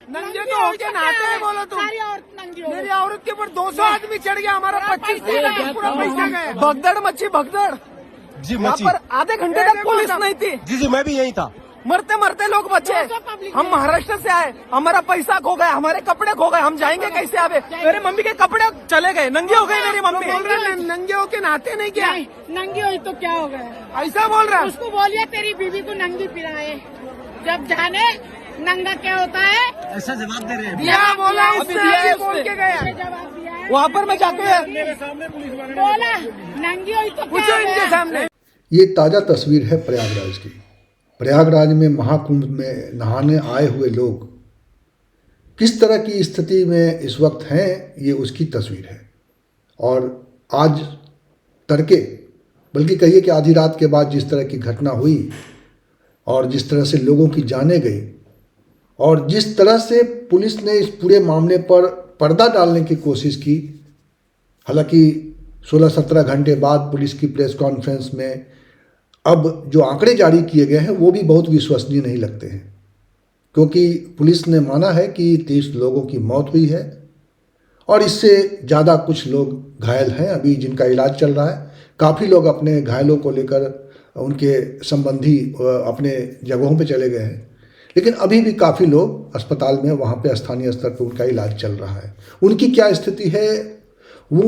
नंगे तो होके नहाते हैं बोलो तुम। सारी औरत नंगी हो मेरी औरत के ऊपर 200 आदमी चढ़ गया, हमारा 25 पूरा पैसा गया। भगदड़ मच्छी भगदड़ जी यहाँ मची पर आधे घंटे तक पुलिस नहीं थी। जी मैं भी यही था। मरते मरते लोग बचे। हम महाराष्ट्र से आए, हमारा पैसा खो गया, हमारे कपड़े खो गए, हम जाएंगे कैसे? आवे मेरे मम्मी के कपड़े चले गए, नंगे हो गए मेरी मम्मी। बोल रहे नंगे होके नहाते नहीं क्या? नंगी हुई तो क्या हो गया? ऐसा बोल रहा है। उसको बोलिए तेरी बीवी को नंगी पिराए, जब जाने नंगा क्या होता है। ऐसा जवाब दे रहे हैं। दिया बोला, उसने बोल के गया। जवाब दिया है। वहाँ पर मैं जाके बोला नंगी हुई तो क्या पूछो हो इनके गया? सामने। ये ताज़ा तस्वीर है प्रयागराज की। प्रयागराज में महाकुंभ में नहाने आए हुए लोग किस तरह की स्थिति में इस वक्त हैं, ये उसकी तस्वीर है। और आज तड़के, बल्कि कहिए कि आधी रात के बाद जिस तरह की घटना हुई और जिस तरह से लोगों की जानें गई और जिस तरह से पुलिस ने इस पूरे मामले पर पर्दा डालने की कोशिश की, हालांकि 16-17 घंटे बाद पुलिस की प्रेस कॉन्फ्रेंस में अब जो आंकड़े जारी किए गए हैं वो भी बहुत विश्वसनीय नहीं लगते हैं, क्योंकि पुलिस ने माना है कि 30 लोगों की मौत हुई है और इससे ज़्यादा कुछ लोग घायल हैं अभी, जिनका इलाज चल रहा है। काफ़ी लोग अपने घायलों को लेकर उनके संबंधी अपने जगहों पे चले गए हैं, लेकिन अभी भी काफ़ी लोग अस्पताल में वहाँ पे स्थानीय स्तर पर उनका इलाज चल रहा है। उनकी क्या स्थिति है, वो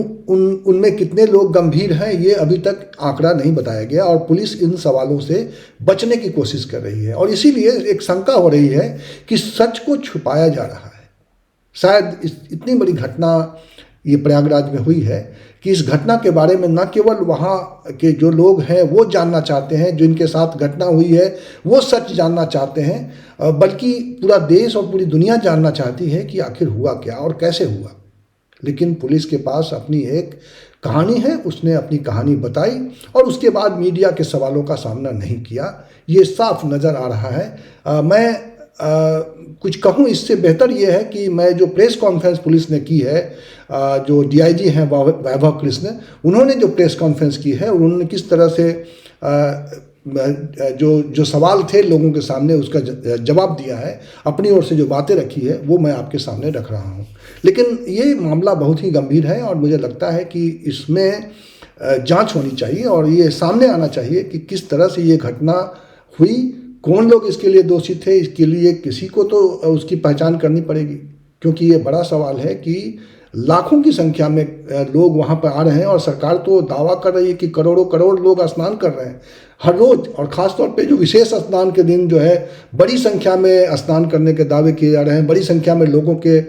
उनमें कितने लोग गंभीर हैं, ये अभी तक आंकड़ा नहीं बताया गया और पुलिस इन सवालों से बचने की कोशिश कर रही है। और इसीलिए एक शंका हो रही है कि सच को छुपाया जा रहा है। शायद इतनी बड़ी घटना ये प्रयागराज में हुई है कि इस घटना के बारे में न केवल वहाँ के जो लोग हैं वो जानना चाहते हैं, जिनके साथ घटना हुई है वो सच जानना चाहते हैं, बल्कि पूरा देश और पूरी दुनिया जानना चाहती है कि आखिर हुआ क्या और कैसे हुआ। लेकिन पुलिस के पास अपनी एक कहानी है, उसने अपनी कहानी बताई और उसके बाद मीडिया के सवालों का सामना नहीं किया, ये साफ नज़र आ रहा है। मैं कुछ कहूँ इससे बेहतर ये है कि मैं जो प्रेस कॉन्फ्रेंस पुलिस ने की है, जो डीआईजी हैं वैभव कृष्ण, उन्होंने जो प्रेस कॉन्फ्रेंस की है, उन्होंने किस तरह से जो सवाल थे लोगों के सामने उसका जवाब दिया है, अपनी ओर से जो बातें रखी है वो मैं आपके सामने रख रहा हूँ। लेकिन ये मामला बहुत ही गंभीर है और मुझे लगता है कि इसमें जांच होनी चाहिए और ये सामने आना चाहिए कि किस तरह से ये घटना हुई, कौन लोग इसके लिए दोषी थे। इसके लिए किसी को तो उसकी पहचान करनी पड़ेगी, क्योंकि ये बड़ा सवाल है कि लाखों की संख्या में लोग वहाँ पर आ रहे हैं और सरकार तो दावा कर रही है कि करोड़ों करोड़ लोग स्नान कर रहे हैं हर रोज़। और ख़ासतौर पे जो विशेष स्नान के दिन जो है बड़ी संख्या में स्नान करने के दावे किए जा रहे हैं, बड़ी संख्या में लोगों के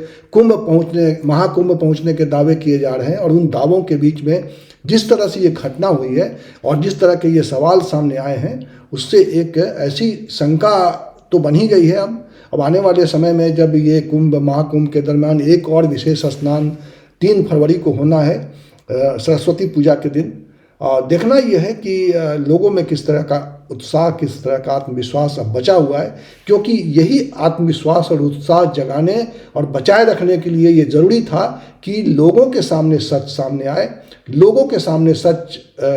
महाकुंभ पहुँचने के दावे किए जा रहे हैं। और उन दावों के बीच में जिस तरह से ये घटना हुई है और जिस तरह के ये सवाल सामने आए हैं, उससे एक ऐसी शंका तो बन ही गई है। अब आने वाले समय में जब ये महाकुंभ के दरमियान एक और विशेष स्नान 3 फरवरी को होना है, सरस्वती पूजा के दिन, देखना यह है कि लोगों में किस तरह का उत्साह, किस तरह का आत्मविश्वास अब बचा हुआ है, क्योंकि यही आत्मविश्वास और उत्साह जगाने और बचाए रखने के लिए ये ज़रूरी था कि लोगों के सामने सच सामने आए, लोगों के सामने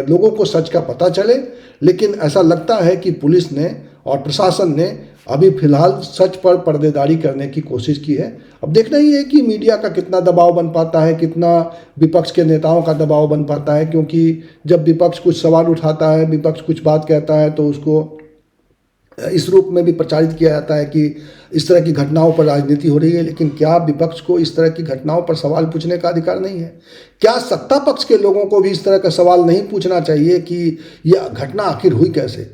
लोगों को सच का पता चले। लेकिन ऐसा लगता है कि पुलिस ने और प्रशासन ने अभी फिलहाल सच पर पर्देदारी करने की कोशिश की है। अब देखना ही है कि मीडिया का कितना दबाव बन पाता है, कितना विपक्ष के नेताओं का दबाव बन पाता है, क्योंकि जब विपक्ष कुछ सवाल उठाता है, विपक्ष कुछ बात कहता है, तो उसको इस रूप में भी प्रचारित किया जाता है कि इस तरह की घटनाओं पर राजनीति हो रही है। लेकिन क्या विपक्ष को इस तरह की घटनाओं पर सवाल पूछने का अधिकार नहीं है? क्या सत्ता पक्ष के लोगों को भी इस तरह का सवाल नहीं पूछना चाहिए कि यह घटना आखिर हुई कैसे?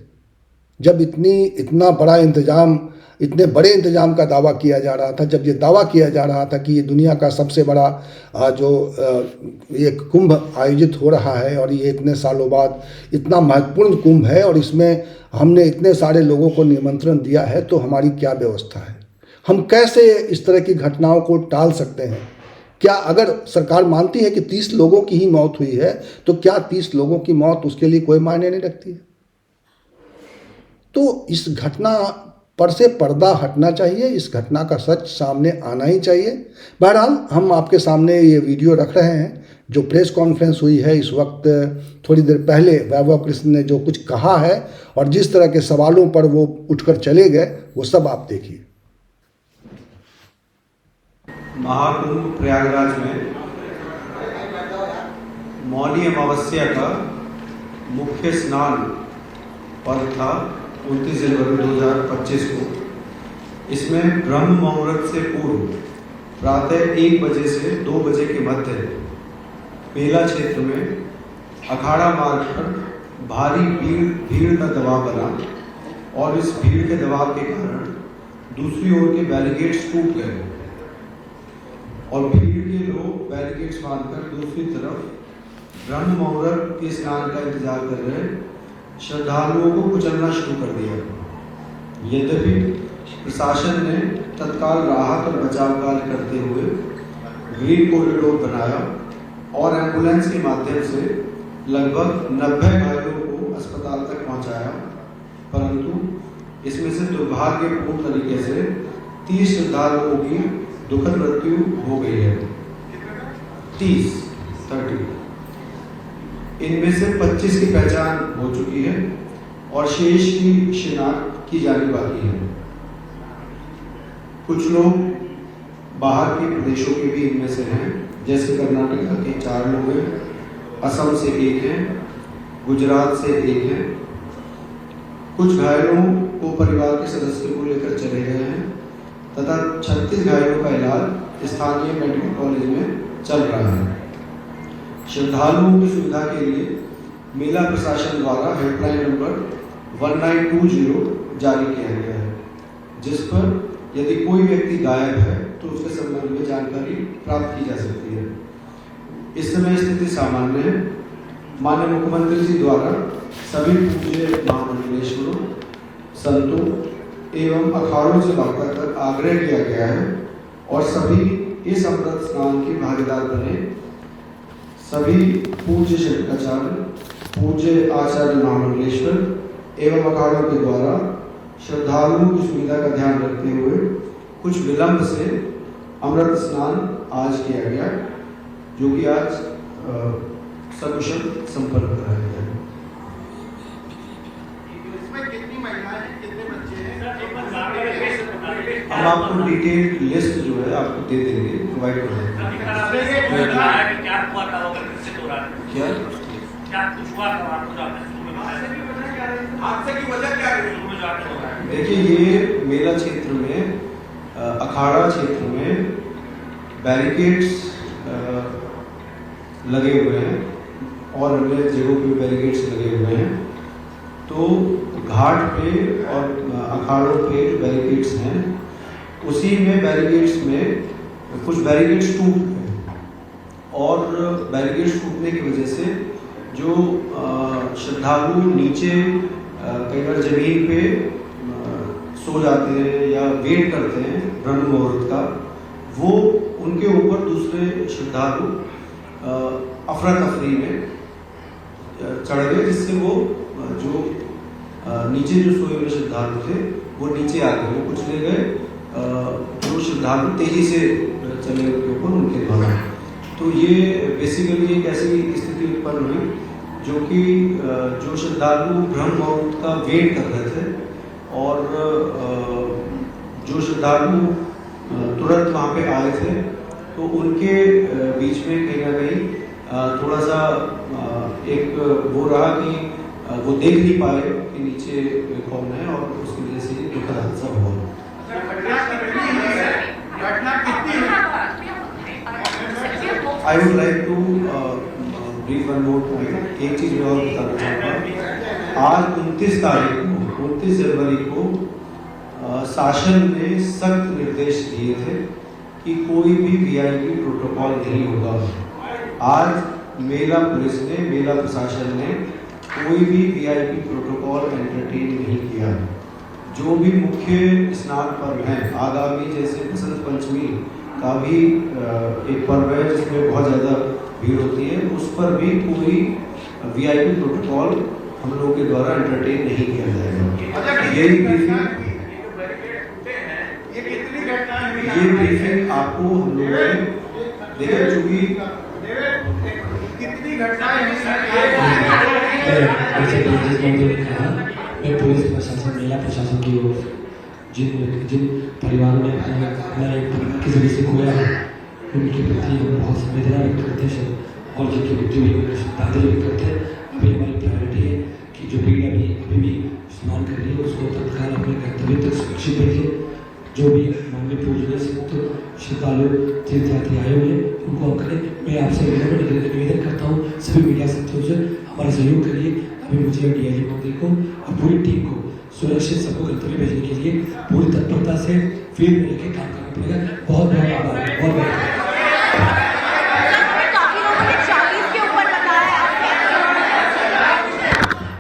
जब इतना बड़ा इंतजाम, इतने बड़े इंतजाम का दावा किया जा रहा था, जब ये दावा किया जा रहा था कि ये दुनिया का सबसे बड़ा ये कुंभ आयोजित हो रहा है और ये इतने सालों बाद इतना महत्वपूर्ण कुंभ है और इसमें हमने इतने सारे लोगों को निमंत्रण दिया है, तो हमारी क्या व्यवस्था है? हम कैसे इस तरह की घटनाओं को टाल सकते हैं? क्या अगर सरकार मानती है कि 30 लोगों की ही मौत हुई है, तो क्या 30 लोगों की मौत उसके लिए कोई मायने नहीं रखती है? तो इस घटना पर से पर्दा हटना चाहिए, इस घटना का सच सामने आना ही चाहिए। बहरहाल हम आपके सामने ये वीडियो रख रहे हैं, जो प्रेस कॉन्फ्रेंस हुई है इस वक्त थोड़ी देर पहले वैभव कृष्ण ने जो कुछ कहा है और जिस तरह के सवालों पर वो उठकर चले गए, वो सब आप देखिए। महाकुंभ प्रयागराज में मौनी अमावस्या का मुख्य स्नान पर्व था 29 जनवरी 2025 को। इसमें ब्रह्म मुहूर्त से पूर्व प्रातः 1 बजे से 2 बजे के मध्य मेला क्षेत्र में अखाड़ा मार्ग पर भारी भीड़ का दबाव बना और इस भीड़ के दबाव के कारण दूसरी ओर के बैरिकेड्स टूट गए और भीड़ के लोग बैरिकेड्स मारकर दूसरी तरफ ब्रह्म मुहूर्त के स्नान का इंतजार कर रहे श्रद्धालुओं को कुचलना शुरू कर दिया। यद्यपि प्रशासन ने तत्काल राहत और बचाव कार्य करते हुए ग्रीन कॉरिडोर बनाया और एम्बुलेंस के माध्यम से लगभग 90 घायलों को अस्पताल तक पहुंचाया, परंतु इसमें से दुर्भाग्यपूर्ण तरीके से 30 श्रद्धालुओं की दुखद मृत्यु हो गई है। 30 इनमें से 25 की पहचान हो चुकी है और शेष की शिनाख्त की जानी बाकी है। कुछ लोग बाहर के प्रदेशों के भी इनमें से हैं, जैसे कर्नाटक के 4 लोग हैं, असम से 1 है, गुजरात से 1 है। कुछ घायलों को परिवार के सदस्य को लेकर चले गए हैं तथा 36 घायलों का इलाज स्थानीय मेडिकल कॉलेज में चल रहा है। श्रद्धालुओं की सुविधा के लिए मेला प्रशासन द्वारा हेल्पलाइन नंबर 1920 जारी किया गया है, जिस पर यदि कोई व्यक्ति गायब है तो उसके संबंध में जानकारी प्राप्त की जा सकती है। इस समय स्थिति सामान्य है। माननीय मुख्यमंत्री जी द्वारा सभी पूज्य महामंडलेश्वरों, संतों एवं अखाड़ों से वार्ता कर आग्रह किया गया है और सभी इस अमृत स्नान के भागीदार बने। सभी पूज्य शंकराचार्य, पूज्य आचार्य महामंडलेश्वर एवं अखाड़ों के द्वारा श्रद्धालुओं की सुविधा का ध्यान रखते हुए कुछ विलंब से अमृत स्नान आज किया गया, जो कि आज सकुशल संपन्न कराया गया। हम आपको डिटेल लिस्ट जो है आपको दे देंगे, प्रोवाइड कर देंगे। देखिए, ये मेला क्षेत्र में अखाड़ा क्षेत्र में बैरिकेड्स लगे हुए हैं और अन्य जगहों पे बैरिकेड्स लगे हुए हैं। तो घाट पे और अखाड़ों पे बैरिकेड्स हैं, उसी में बैरिकेड्स में कुछ बैरिकेड्स टूट गए और बैरिकेड्स टूटने की वजह से जो श्रद्धालु नीचे कई बार जमीन पे सो जाते हैं या वेट करते हैं ब्रह्म मुहूर्त का, वो उनके ऊपर दूसरे श्रद्धालु अफरा तफरी में चढ़ गए, जिससे वो जो नीचे जो सोए हुए श्रद्धालु थे वो नीचे आ गए, वो कुचले गए जो श्रद्धालु तेजी से चले उनके ऊपर उनके द्वारा। तो ये बेसिकली एक ऐसी स्थिति उत्पन्न हुई जो कि जो श्रद्धालु ब्रह्म मुहूर्त का वेट कर रहे थे और जो श्रद्धालु तुरंत वहाँ पे आए थे, तो उनके बीच में कहीं ना कहीं थोड़ा सा एक वो रहा कि वो देख नहीं पाए कि नीचे कौन है और उसकी वजह से दुखद हादसा हुआ। I would like to brief one more point. एक चीज मैं और बताना चाहूँगा। आज 29 तारीख को 29 जनवरी को शासन ने सख्त निर्देश दिए थे कि कोई भी वीआईपी प्रोटोकॉल नहीं होगा। आज मेला पुलिस ने, मेला प्रशासन ने कोई भी वीआईपी प्रोटोकॉल एंटरटेन नहीं किया। जो भी मुख्य स्नान पर्व हैं आगामी, जैसे बसंत पंचमी का भी एक पर्व है जिसमें बहुत ज़्यादा भीड़ होती है, उस पर भी कोई वीआईपी प्रोटोकॉल हम लोगों के द्वारा एंटरटेन नहीं किया जाएगा। ये ब्रीफिंग आपको हम लोगों ने देखा, चूंकि कितनी घटनाएं मैं पुलिस प्रशासन, मेला प्रशासन की ओर जिन परिवारों ने अपना एक किसी भी से खोया है उनके प्रति हम बहुत संवेदना व्यक्त करते हैं और जिनकी मृत्यु भी श्रद्धांजलि व्यक्त करते हैं। अभी हमारी प्रायोरिटी है कि जो भीड़ अभी भी स्नान कर रही है उसको तत्काल अपने गंतव्य तक सुरक्षित भेजिए। जो भी मामले पूजने से तो श्रद्धालु तीर्थयात्री आए हुए उनको हम करें। मैं आपसे निवेदन करता हूँ सभी मीडिया साथियों से हमारा सहयोग करिए। अभी मुझे डीआईजी महोदय को और पूरी टीम को सुरक्षित सबको गंतव्य भेजने के लिए पूरी तत्परता से फील्ड में लेकर काम करना पड़ेगा। बहुत बहुत आभार, बहुत बहुत